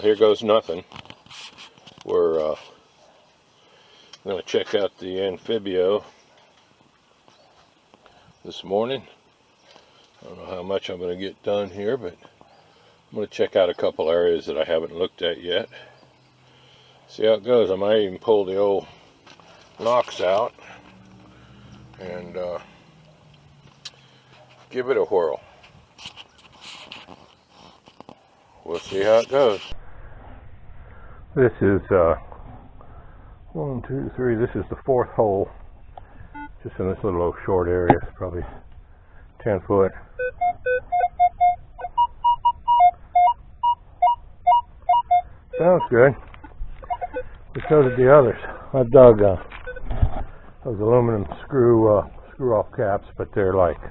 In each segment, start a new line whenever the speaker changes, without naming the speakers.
Here goes nothing. We're going to check out the Anfibio this morning. I don't know how much I'm going to get done here, but I'm going to check out a couple areas that I haven't looked at yet. See how it goes. I might even pull the old locks out and give it a whirl. We'll see how it goes. This is 1, 2, 3. This is the fourth hole, just in this little old short area. It's probably 10 foot. Sounds good. But so did the others. I dug those aluminum screw off caps, but they're like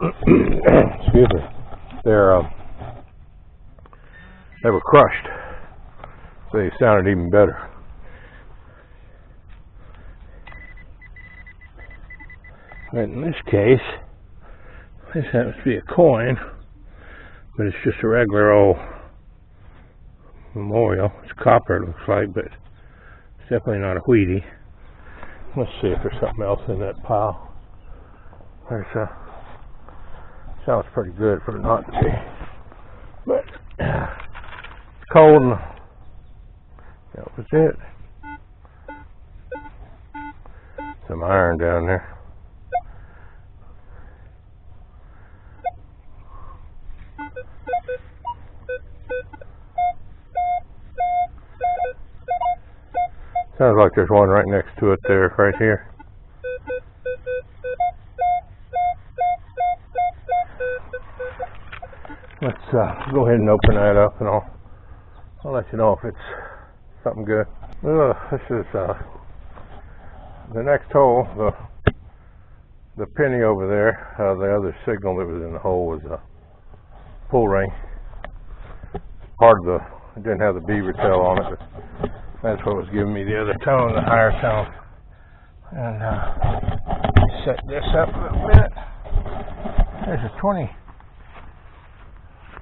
excuse me, they were crushed. They sounded even better. But in this case, this happens to be a coin, but it's just a regular old memorial. It's copper, it looks like, but it's definitely not a Wheatie. Let's see if there's something else in that pile. Sounds pretty good for it not to be. But it's cold and that was it. Some iron down there. Sounds like there's one right next to it there, right here. Let's go ahead and open that up, and I'll let you know if it's something good. This is the next hole. The penny over there. The other signal that was in the hole was a pull ring. Part of it didn't have the beaver tail on it, but that's what was giving me the other tone, the higher tone. And set this up a little bit. There's a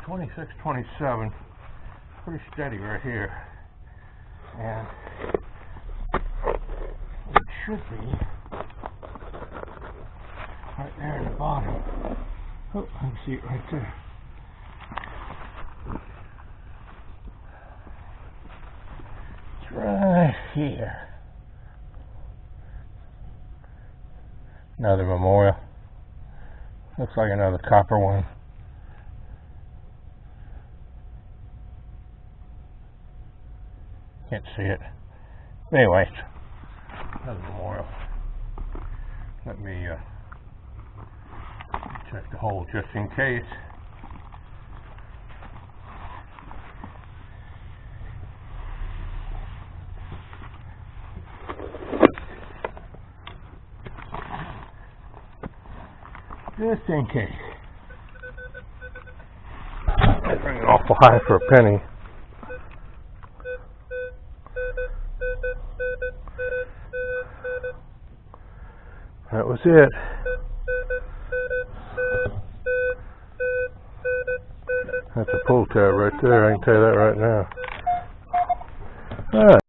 26, 27. Pretty steady right here. And it should be right there in the bottom. Oh, I can see it right there. It's right here. Another memorial. Looks like another copper one. Can't see it. But anyway, another memorial. Let me check the hole just in case. Just in case. That's ringing awful high for a penny. That was it. That's a pull tab right there. I can tell you that right now. Alright.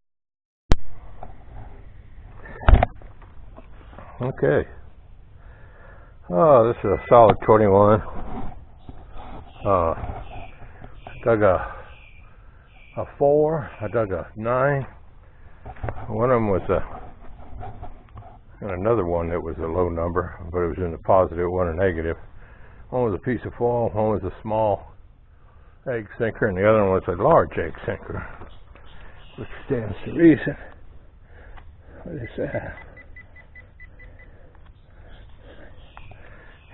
Okay. Oh, this is a solid 21. Dug a 4. I dug a 9. One of them was and another one that was a low number, but it was in the positive, one a negative. One was a piece of foil, one was a small egg sinker, and the other one was a large egg sinker, which stands to reason. What is that?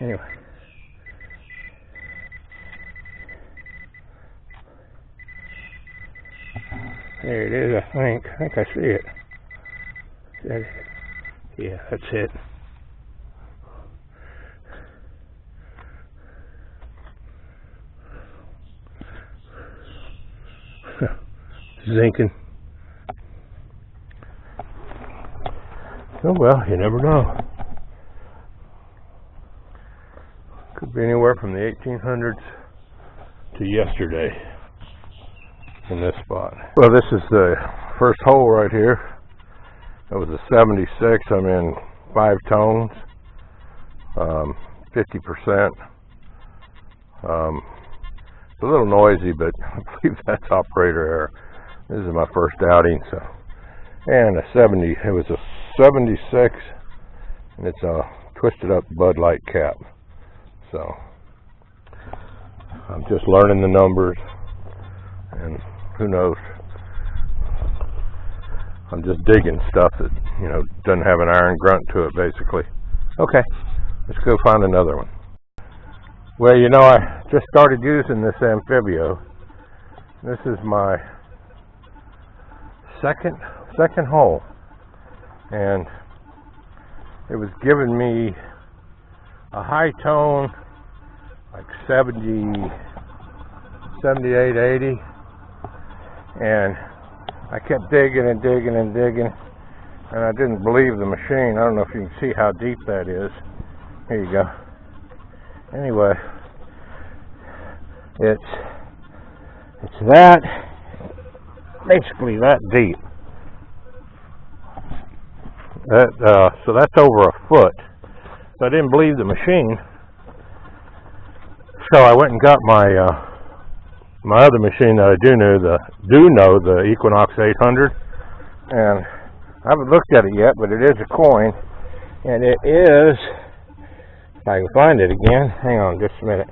Anyway. There it is, I think. I think I see it. Yeah, that's it. Zinking. Oh well, you never know. Could be anywhere from the 1800s to yesterday. in this spot. Well, this is the first hole right here. It was a 76. I'm in 5 tones, 50%. It's a little noisy, but I believe that's operator error. This is my first outing, so. And a 70. It was a 76, and it's a twisted up Bud Light cap. So I'm just learning the numbers, and who knows. I'm just digging stuff that, you know, doesn't have an iron grunt to it, basically. Okay, let's go find another one. Well, you know, I just started using this Anfibio. This is my second hole, and it was giving me a high tone, like 70, 78, 80, and I kept digging and digging and digging, and I didn't believe the machine. I don't know if you can see how deep that is. Here you go. Anyway, it's that, basically that deep. So that's over a foot. So I didn't believe the machine. So I went and got my my other machine that I do know, the Equinox 800, and I haven't looked at it yet, but it is a coin, and it is, if I can find it again, hang on just a minute.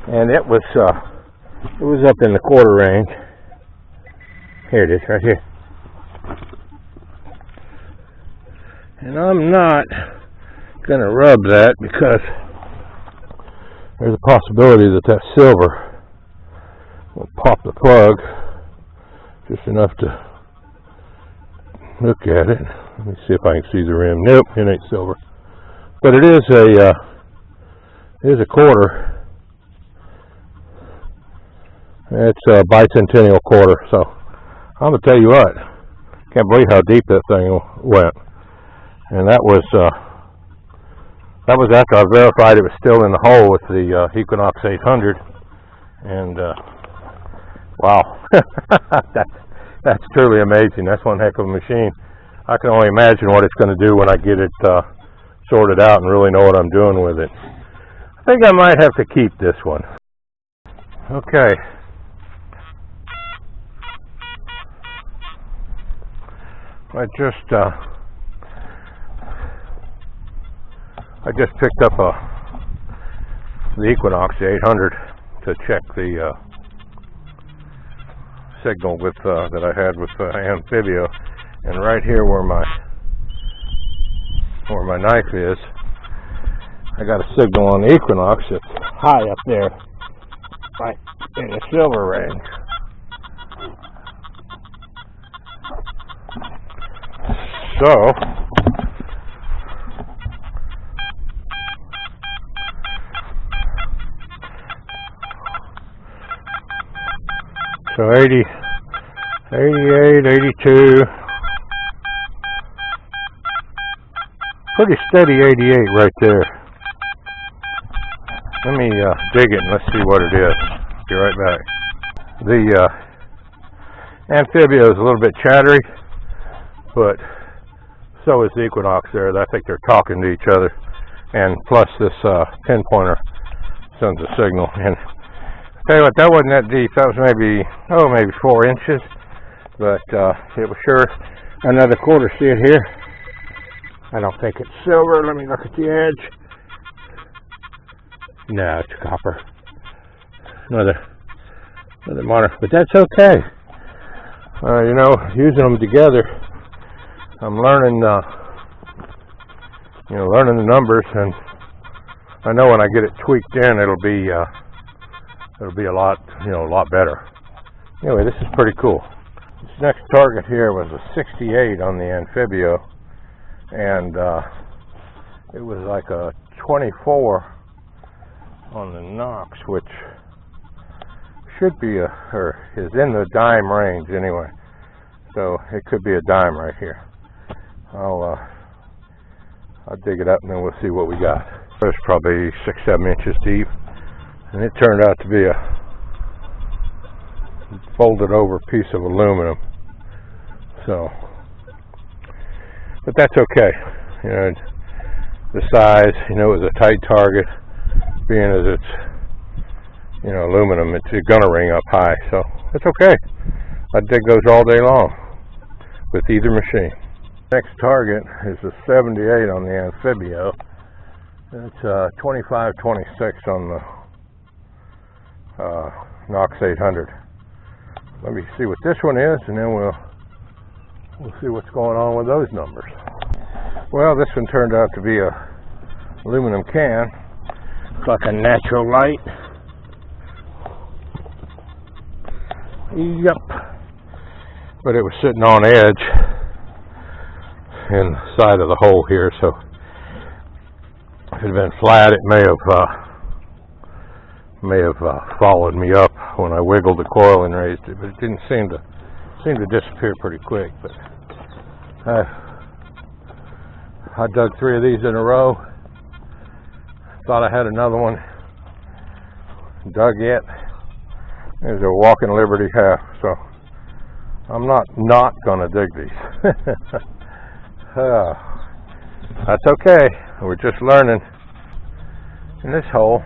And it was up in the quarter range. Here it is, right here. And I'm not gonna rub that because there's a possibility that that silver will pop the plug just enough to look at it. Let me see if I can see the rim. Nope, it ain't silver. But it is a quarter. It's a bicentennial quarter, so I'm gonna tell you what, can't believe how deep that thing went. And that was after I verified it was still in the hole with the Equinox 800, and wow, that's truly amazing. That's one heck of a machine. I can only imagine what it's going to do when I get it sorted out and really know what I'm doing with it. I think I might have to keep this one. Okay. I just picked up the Equinox 800 to check the signal with that I had with Anfibio, and right here where my knife is, I got a signal on the Equinox that's high up there, right in the silver range. So 80, 88, 82, pretty steady 88 right there. Let me dig it and let's see what it is. Be right back. The Anfibio is a little bit chattery, but so is the Equinox there. I think they're talking to each other, and plus this pinpointer sends a signal. And tell you what, that wasn't that deep. That was maybe 4 inches, but it was sure another quarter. See it here? I don't think it's silver. Let me look at the edge. No, it's copper. Another monitor, but that's okay. You know, using them together, I'm learning, learning the numbers, and I know when I get it tweaked in, it'll be a lot better. Anyway, this is pretty cool. This next target here was a 68 on the Anfibio, and it was like a 24 on the Knox, which should be or is in the dime range anyway. So it could be a dime right here. I'll dig it up and then we'll see what we got. It was probably 6-7 inches deep, and it turned out to be a folded over piece of aluminum. So, but that's okay. You know, the size, you know, it was a tight target, being as it's, you know, aluminum, it's gonna ring up high, so it's okay. I'd dig those all day long with either machine. Next target is a 78 on the Anfibio. It's 25-26 on the Knox 800. Let me see what this one is, and then we'll see what's going on with those numbers. Well, this one turned out to be a aluminum can. It's like a natural light. Yep. But it was sitting on edge in the side of the hole here, so if it had been flat, it may have followed me up when I wiggled the coil and raised it, but it didn't seem to disappear pretty quick. But I dug 3 of these in a row. Thought I had another one. Dug it. There's a walking Liberty half, so I'm not gonna dig these. That's okay. We're just learning. In this hole,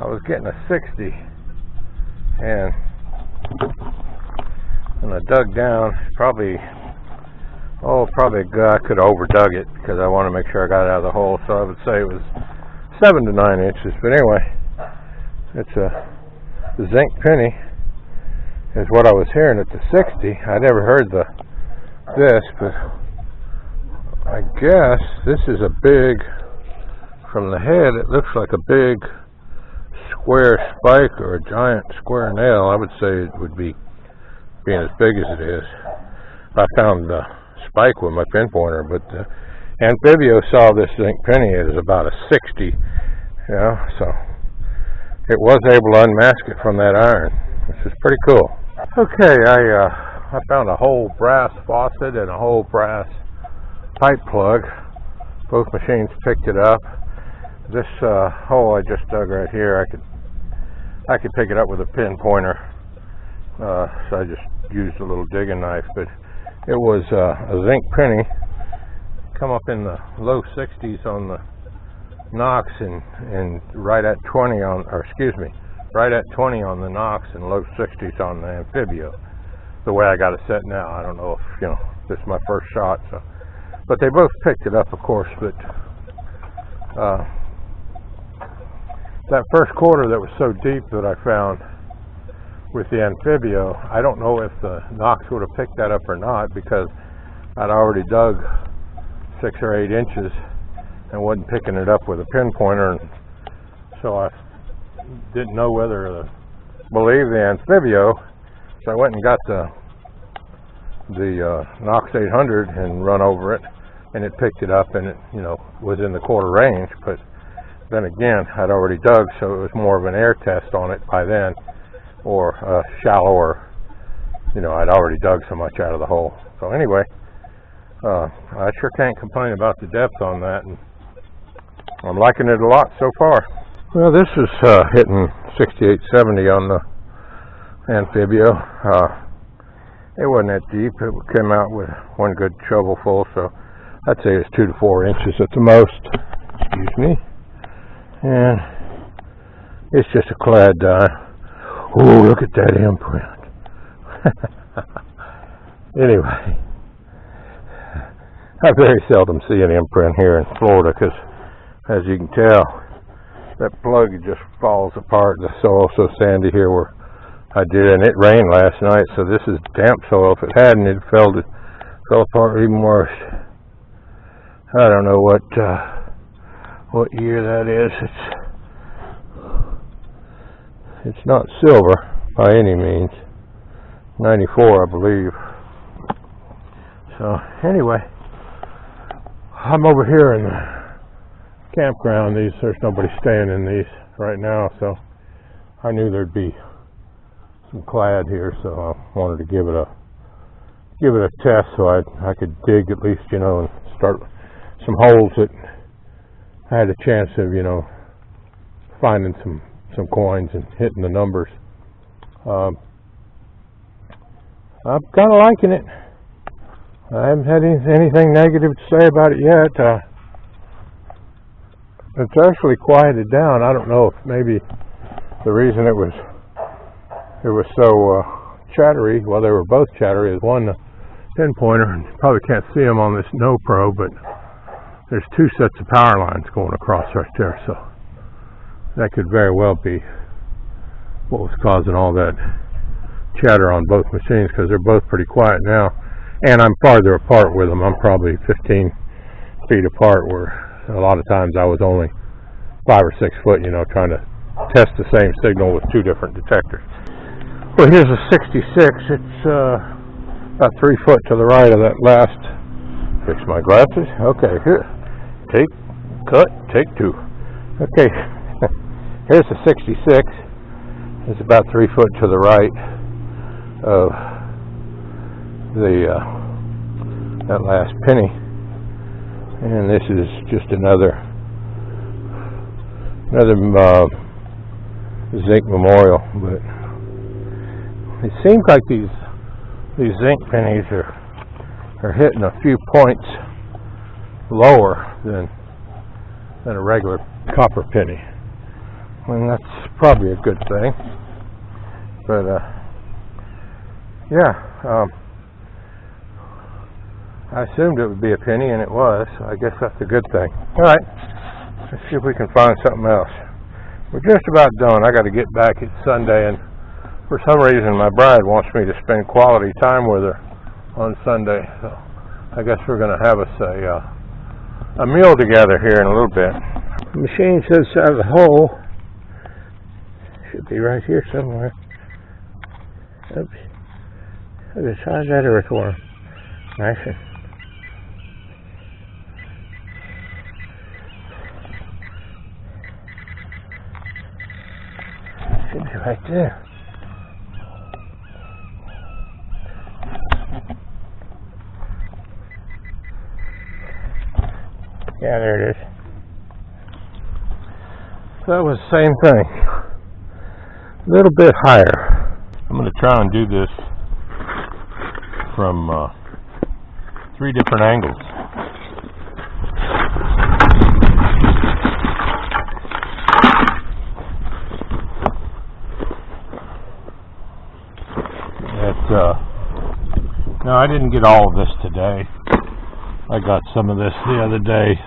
I was getting a 60, and when I dug down, probably I could have overdug it because I want to make sure I got it out of the hole. So I would say it was 7 to 9 inches. But anyway, it's a zinc penny is what I was hearing at the 60. I never heard this, but I guess this is a big, from the head, it looks like a big square spike or a giant square nail. I would say it would be being as big as it is. I found the spike with my pinpointer, but the Anfibio saw this zinc penny as about a 60, you know, so it was able to unmask it from that iron, which is pretty cool. Okay, I found a whole brass faucet and a whole brass pipe plug. Both machines picked it up. This hole I just dug right here, I could pick it up with a pinpointer, so I just used a little digging knife. But it was a zinc penny, come up in the low 60s on the Knox and right at 20 on, or excuse me, right at 20 on the Knox and low 60s on the Anfibio. The way I got it set now, I don't know if, you know, this is my first shot, so. But they both picked it up, of course. But that first quarter that was so deep that I found with the Anfibio, I don't know if the Knox would have picked that up or not, because I'd already dug 6 or 8 inches and wasn't picking it up with a pinpointer, and so I didn't know whether to believe the Anfibio. So I went and got the Knox 800 and run over it, and it picked it up, and it, you know, was in the quarter range. But then again, I'd already dug, so it was more of an air test on it by then, or shallower. You know, I'd already dug so much out of the hole. So anyway, I sure can't complain about the depth on that, and I'm liking it a lot so far. Well, this is hitting 68-70 on the Anfibio. It wasn't that deep. It came out with one good shovelful, so I'd say it's 2 to 4 inches at the most. Excuse me. And it's just a clad die. Oh, look at that imprint. Anyway, I very seldom see an imprint here in Florida because, as you can tell, that plug just falls apart. The soil's so sandy here where I did, and it rained last night, so this is damp soil. If it hadn't, it fell apart even worse. I don't know what year that is. It's not silver by any means. 94, I believe. So anyway, I'm over here in the campground. There's nobody staying in these right now, so I knew there'd be some clad here, so I wanted to give it a test so I could dig at least, you know, and start some holes that I had a chance of, you know, finding some coins and hitting the numbers. I'm kind of liking it. I haven't had anything negative to say about it yet. It's actually quieted down. I don't know if maybe the reason it was so chattery, well, they were both chattery, is one the pinpointer, and you probably can't see them on this no pro, but there's two sets of power lines going across right there, so that could very well be what was causing all that chatter on both machines, because they're both pretty quiet now, and I'm farther apart with them. I'm probably 15 feet apart, where a lot of times I was only 5 or 6 foot, you know, trying to test the same signal with two different detectors. Well, here's a 66. It's about 3 foot to the right of that last. Fix my glasses. Okay, here. Take two. Okay, here's a 66. It's about 3 foot to the right of the that last penny, and this is just another zinc memorial. But it seems like these zinc pennies are hitting a few points lower than a regular copper penny, and that's probably a good thing. But yeah, I assumed it would be a penny, and it was, so I guess that's a good thing. Alright, let's see if we can find something else. We're just about done. I got to get back. It's Sunday, and for some reason my bride wants me to spend quality time with her on Sunday, so I guess we're going to have us a meal together here in a little bit. The machine says to have a hole. Should be right here somewhere. Oops. Look, how's that earthworm? Nice. Should be right there. Yeah, there it is. So that was the same thing. A little bit higher. I'm going to try and do this from 3 different angles. No, I didn't get all of this today. I got some of this the other day.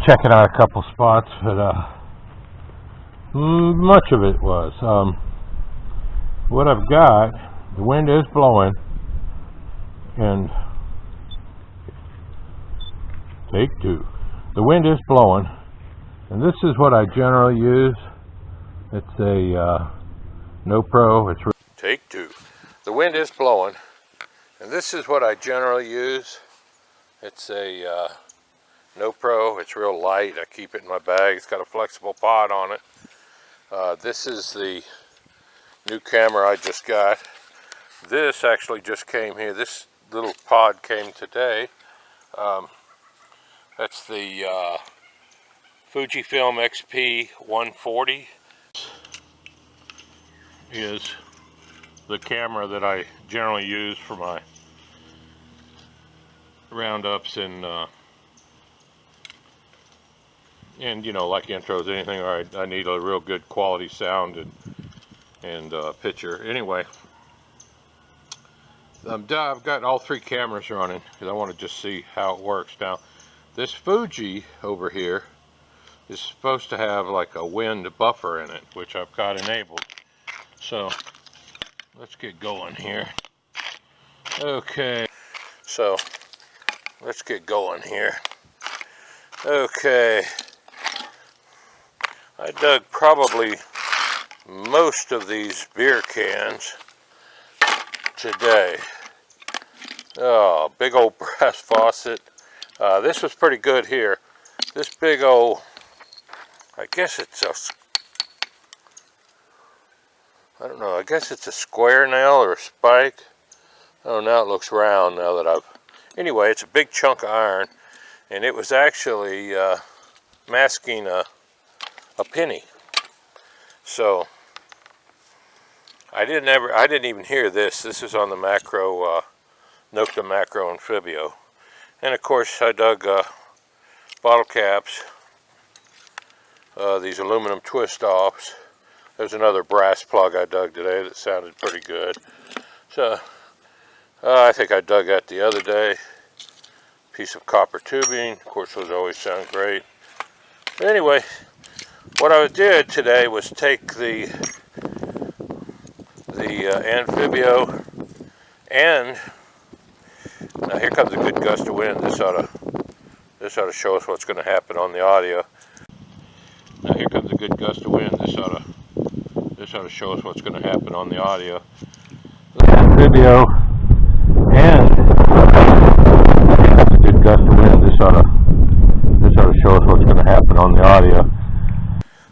Checking out a couple spots, but much of it was. What I've got, the wind is blowing, and take two. The wind is blowing, and this is what I generally use. It's a no pro. It's take two. The wind is blowing, and this is what I generally use. It's a no pro. It's real light. I keep it in my bag. It's got a flexible pod on it. This is the new camera I just got. This actually just came here. This little pod came today. That's the Fujifilm XP 140. Is the camera that I generally use for my roundups and you know, like intros, anything I need a real good quality sound and picture. Anyway, I've got all 3 cameras running because I want to just see how it works. Now, this Fuji over here is supposed to have like a wind buffer in it, which I've got enabled. So let's get going here. Okay, so let's get going here. Okay, I dug probably most of these beer cans today. Oh, big old brass faucet. This was pretty good here. This big old, I guess it's a, I don't know, I guess it's a square nail or a spike. Oh, now it looks round now that anyway, it's a big chunk of iron. and it was actually masking a penny. So I didn't even hear this. This is on the macro, Nocta macro Anfibio. And of course I dug bottle caps, these aluminum twist offs. There's another brass plug I dug today that sounded pretty good. So I think I dug that the other day. Piece of copper tubing. Of course those always sound great. But anyway, what I did today was take the Anfibio, and now here comes a good gust of wind. This ought to show us what's going to happen on the audio. Now here comes a good gust of wind. This ought to show us what's going to happen on the audio. The Anfibio, and a good gust of wind. This ought to show us what's going to happen on the audio.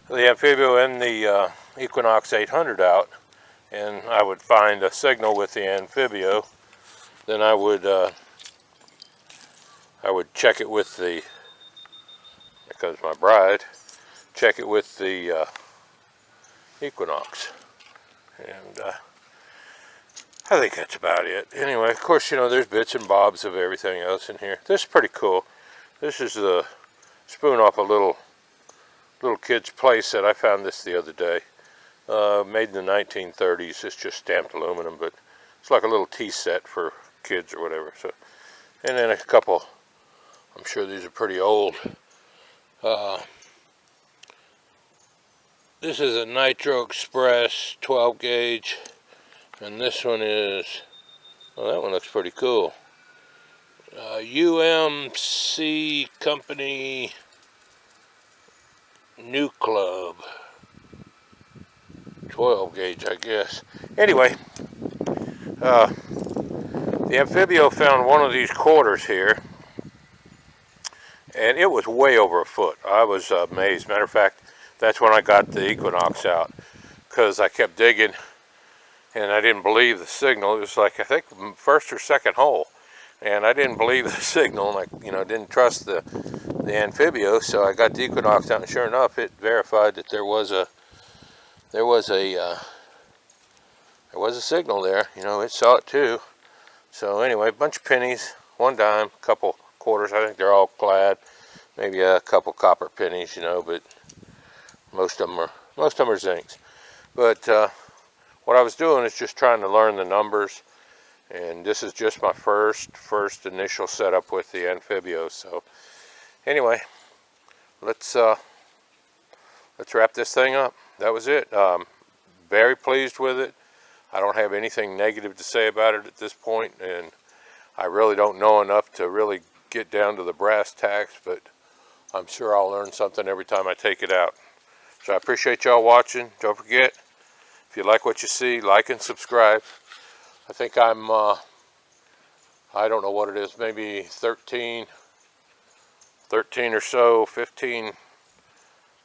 The Anfibio and the Equinox 800 out, and I would find a signal with the Anfibio. Then I would check it with the, here comes my bride, check it with the Equinox, and I think that's about it. Anyway, of course, you know, there's bits and bobs of everything else in here. This is pretty cool. This is the spoon off a little kid's play set. I found this the other day. Made in the 1930s. It's just stamped aluminum, but it's like a little tea set for kids or whatever. So, and then a couple, I'm sure these are pretty old. This is a Nitro Express 12 gauge, and this one is, well, that one looks pretty cool. UMC Company New Club 12 gauge, I guess. Anyway, the Anfibio found one of these quarters here, and it was way over a foot. I was amazed. Matter of fact, that's when I got the Equinox out, because I kept digging and I didn't believe the signal. It was like, I think, first or second hole, and I didn't believe the signal, and I didn't trust the Anfibio. So I got the Equinox out, and sure enough, it verified that there was a signal there. It saw it too. So anyway, a bunch of pennies, one dime, a couple quarters. I think they're all clad. Maybe a couple copper pennies, but most of them are zincs. But what I was doing is just trying to learn the numbers, and this is just my first initial setup with the Anfibio. So anyway, let's wrap this thing up. That was it. Very pleased with it. I don't have anything negative to say about it at this point, and I really don't know enough to really get down to the brass tacks, but I'm sure I'll learn something every time I take it out. So I appreciate y'all watching. Don't forget, if you like what you see, like and subscribe. I think I'm, I don't know what it is, maybe 13 or so, 15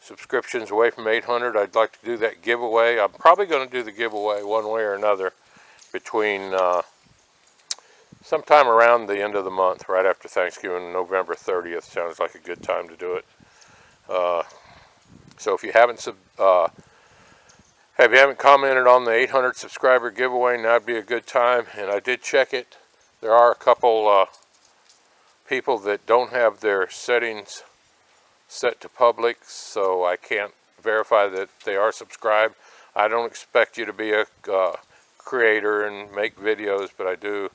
subscriptions away from 800. I'd like to do that giveaway. I'm probably going to do the giveaway one way or another between sometime around the end of the month, right after Thanksgiving. November 30th sounds like a good time to do it. So if you haven't commented on the 800 subscriber giveaway, now'd be a good time. And I did check it. There are a couple people that don't have their settings set to public, so I can't verify that they are subscribed. I don't expect you to be a creator and make videos, but I do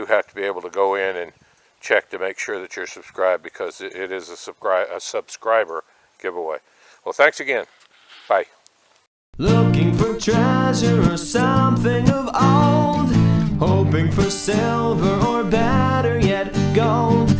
have to be able to go in and check to make sure that you're subscribed, because it is a subscriber giveaway. Well, thanks again. Bye.
Looking for treasure or something of old, hoping for silver or better yet gold.